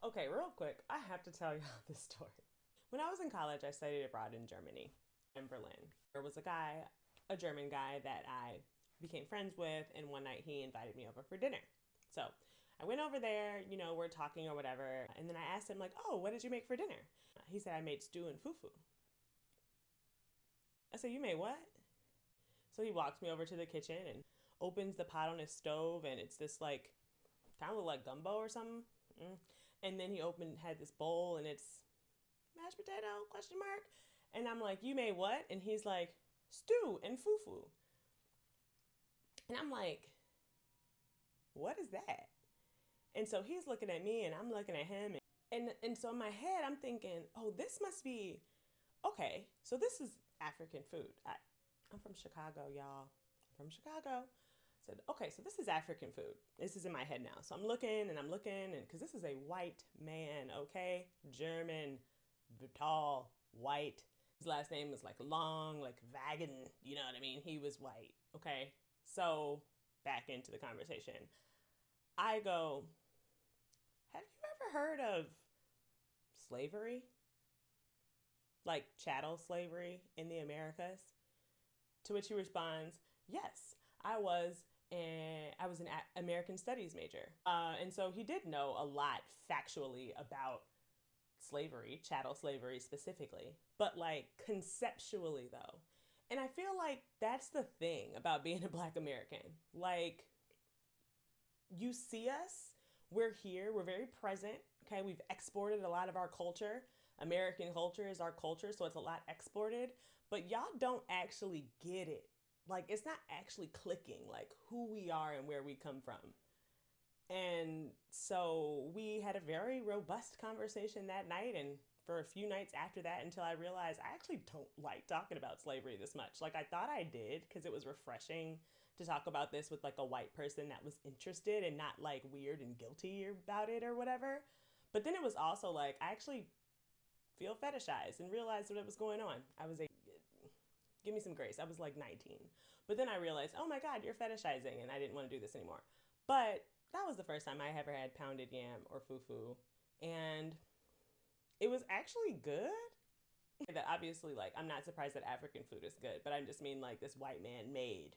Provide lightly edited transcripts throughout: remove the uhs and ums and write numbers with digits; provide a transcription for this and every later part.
Okay, real quick, I have to tell y'all this story. When I was in college, I studied abroad in Germany, in Berlin. There was a guy, a German guy, that I became friends with, and one night he invited me over for dinner. So I went over there, we're talking or whatever, and then I asked him, like, oh, what did you make for dinner? He said, I made stew and fufu. I said, you made what? So he walks me over to the kitchen and opens the pot on his stove, and it's this, like, kind of look like gumbo or something. And then he had this bowl, and it's mashed potato question mark. And I'm like, you made what? And he's like, stew and fufu. And I'm like, what is that? And so he's looking at me and I'm looking at him. And so in my head, I'm thinking, oh, this must be, okay, so this is African food. I'm from Chicago, y'all. I'm from Chicago. I said, okay, so this is African food. This is in my head now. So I'm looking and because this is a white man, okay? German, tall, white. His last name was like long, like Wagen, you know what I mean? He was white, okay? So back into the conversation. I go, have you ever heard of slavery? Like chattel slavery in the Americas? To which he responds, yes, I was an American Studies major. And so he did know a lot factually about slavery, chattel slavery specifically, but like conceptually though. And I feel like that's the thing about being a Black American. Like, you see us, we're here, we're very present. Okay, we've exported a lot of our culture. American culture is our culture, so it's a lot exported, but y'all don't actually get it. Like, it's not actually clicking, like who we are and where we come from. And so we had a very robust conversation that night, and for a few nights after that, until I realized I actually don't like talking about slavery this much. Like, I thought I did because it was refreshing to talk about this with like a white person that was interested and not like weird and guilty about it or whatever. But then it was also like I actually feel fetishized and realized what was going on. Give me some grace. I was like 19. But then I realized, oh my God, you're fetishizing, and I didn't want to do this anymore. But that was the first time I ever had pounded yam or fufu. And it was actually good. That obviously, like, I'm not surprised that African food is good, but I just mean like this white man made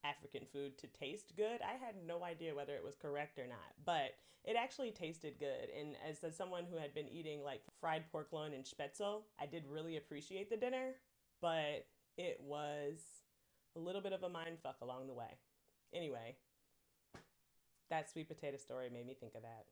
African food to taste good. I had no idea whether it was correct or not, but it actually tasted good. And as someone who had been eating like fried pork loin and spätzle, I did really appreciate the dinner, but it was a little bit of a mind fuck along the way. Anyway, that sweet potato story made me think of that.